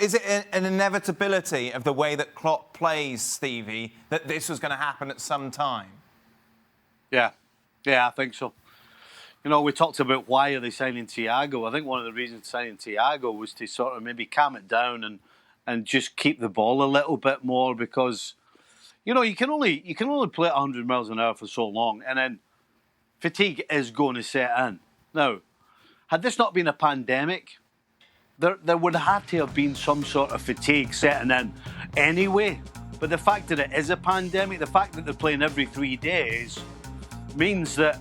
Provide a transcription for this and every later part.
Is it an inevitability of the way that Klopp plays, Stevie, that this was going to happen at some time? Yeah, I think so. You know, we talked about why are they signing Thiago. I think one of the reasons signing Thiago was to sort of maybe calm it down and just keep the ball a little bit more, because, you know, you can only play at 100 miles an hour for so long, and then fatigue is going to set in. Now, had this not been a pandemic, there would have to have been some sort of fatigue setting in anyway. But the fact that it is a pandemic, the fact that they're playing every 3 days, means that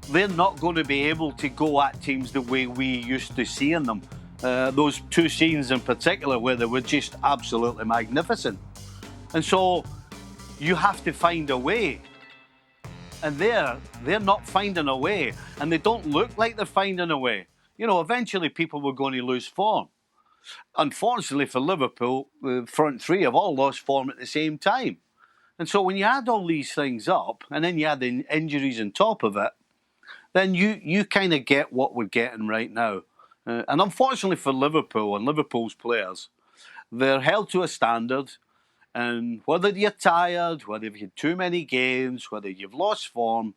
they're not going to be able to go at teams the way we used to seeing them. Those two scenes in particular where they were just absolutely magnificent. And so you have to find a way. And they're not finding a way. And they don't look like they're finding a way. You know, eventually people were going to lose form. Unfortunately for Liverpool, the front three have all lost form at the same time. And so when you add all these things up, and then you add the injuries on top of it, then you kind of get what we're getting right now. And unfortunately for Liverpool and Liverpool's players, they're held to a standard. And whether you're tired, whether you've had too many games, whether you've lost form,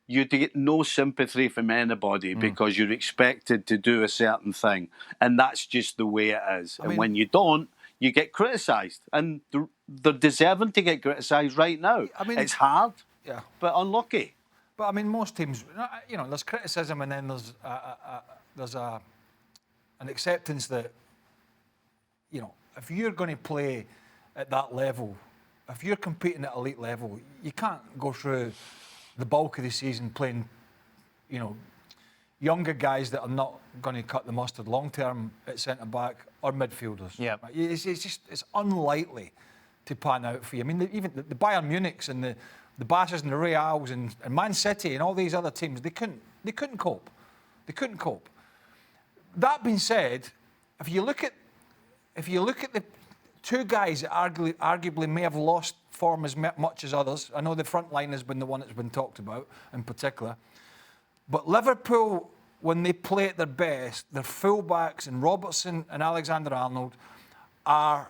you get no sympathy from anybody because you're expected to do a certain thing. And that's just the way it is. And when you don't, you get criticised. And they're deserving to get criticised right now. I mean, it's hard, but unlucky. But, I mean, most teams, you know, there's criticism and then there's an acceptance that, you know, if you're going to play at that level, if you're competing at elite level, you can't go through the bulk of the season playing, you know, younger guys that are not going to cut the mustard long term at centre back or midfielders. Yeah, it's unlikely to pan out for you. I mean, even the Bayern Munichs and the Barças and the Reals and Man City and all these other teams, they couldn't cope. They couldn't cope. That being said, if you look at the two guys that arguably may have lost form as much as others. I know the front line has been the one that's been talked about in particular. But Liverpool, when they play at their best, their fullbacks and Robertson and Alexander-Arnold are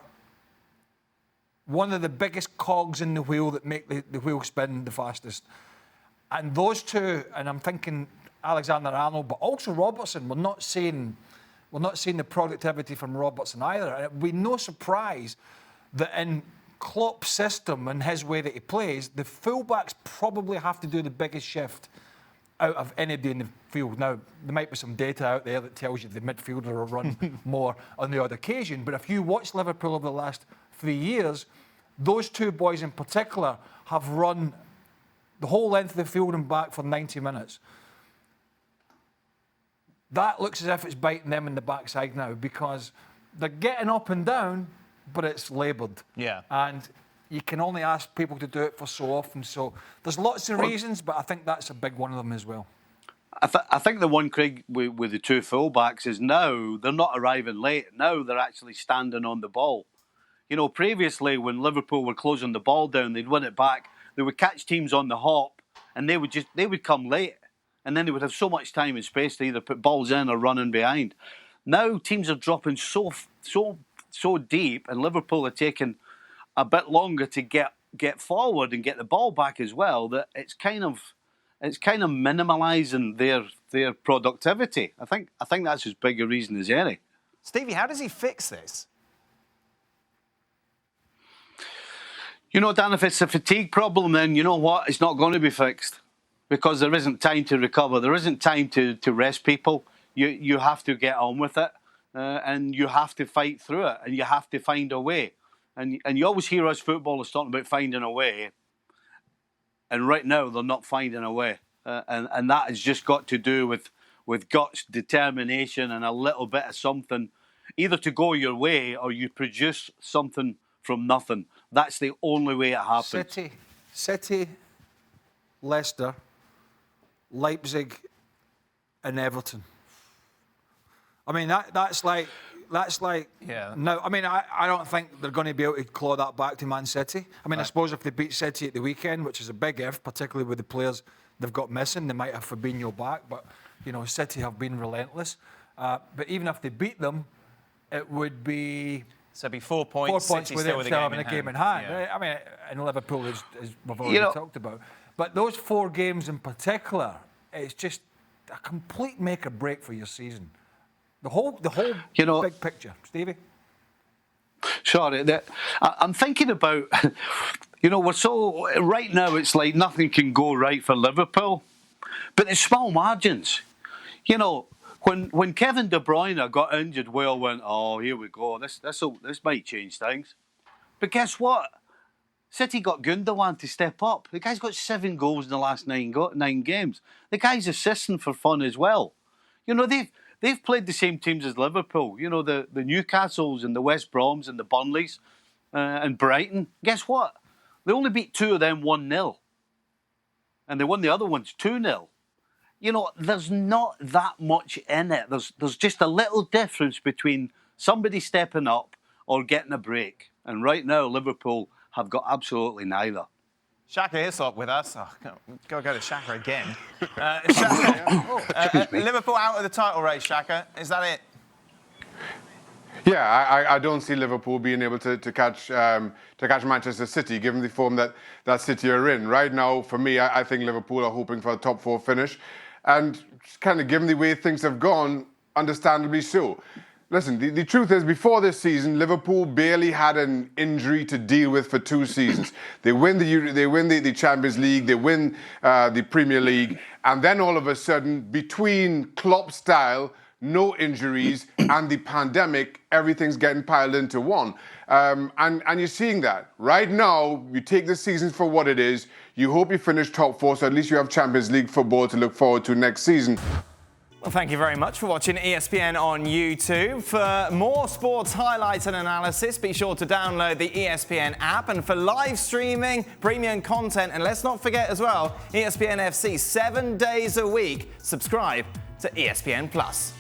one of the biggest cogs in the wheel that make the wheel spin the fastest. And those two, and I'm thinking Alexander-Arnold, but also Robertson, we're not seeing the productivity from Robertson either. And it would be no surprise that in Klopp's system and his way that he plays, the fullbacks probably have to do the biggest shift out of anybody in the field. Now, there might be some data out there that tells you the midfielder will run more on the odd occasion, but if you watch Liverpool over the last 3 years, those two boys in particular have run the whole length of the field and back for 90 minutes. That looks as if it's biting them in the backside now because they're getting up and down, but it's laboured. Yeah. And you can only ask people to do it for so often. So there's lots of reasons, but I think that's a big one of them as well. I think the one, Craig, with the two fullbacks is now they're not arriving late. Now they're actually standing on the ball. You know, previously when Liverpool were closing the ball down, they'd win it back. They would catch teams on the hop, and they would come late, and then they would have so much time and space to either put balls in or run in behind. Now teams are dropping so deep, and Liverpool are taking a bit longer to get forward and get the ball back as well. That it's kind of minimalising their productivity. I think that's as big a reason as any. Stevie, how does he fix this? You know, Dan, if it's a fatigue problem, then you know what? It's not going to be fixed because there isn't time to recover. There isn't time to rest people. You have to get on with it and you have to fight through it and you have to find a way. And you always hear us footballers talking about finding a way. And right now, they're not finding a way. And that has just got to do with guts, determination and a little bit of something, either to go your way or you produce something from nothing. That's the only way it happens. City, Leicester, Leipzig, and Everton. I mean, that's like. Yeah. No, I mean, I don't think they're going to be able to claw that back to Man City. I mean, I suppose if they beat City at the weekend, which is a big if, particularly with the players they've got missing, they might have Fabinho back. But you know, City have been relentless. But even if they beat them, it would be... So it'd be 4 points. 4 points City with still it with still a having a game in hand. Yeah. I mean, in Liverpool, as we've already talked about. But those 4 games in particular, it's just a complete make or break for your season. The whole big picture. Stevie? Sorry, I'm thinking about, we're so, right now it's like nothing can go right for Liverpool, but it's small margins. When Kevin De Bruyne got injured, we all went, oh, here we go, this might change things. But guess what? City got Gundogan to step up. The guy's got 7 goals in the last 9 games. The guy's assisting for fun as well. They've played the same teams as Liverpool. The Newcastles and the West Broms and the Burnleys and Brighton. Guess what? They only beat 2 of them 1-0. And they won the other ones 2-0. There's not that much in it. There's just a little difference between somebody stepping up or getting a break. And right now, Liverpool have got absolutely neither. Shaka Hislop with us. Oh, go to Shaka again. Shaka, Liverpool out of the title race, Shaka. Is that it? Yeah, I don't see Liverpool being able to catch Manchester City, given the form that City are in. Right now, for me, I think Liverpool are hoping for a top 4 finish. And kind of given the way things have gone, understandably so. Listen, the truth is, before this season, Liverpool barely had an injury to deal with for 2 seasons. They win the Champions League, they win the Premier League, and then all of a sudden, between Klopp style, no injuries, and the pandemic, everything's getting piled into one. And you're seeing that. Right now, you take the season for what it is. You hope you finish top 4, so at least you have Champions League football to look forward to next season. Well, thank you very much for watching ESPN on YouTube. For more sports highlights and analysis, be sure to download the ESPN app. And for live streaming, premium content, and let's not forget as well, ESPN FC 7 days a week. Subscribe to ESPN+.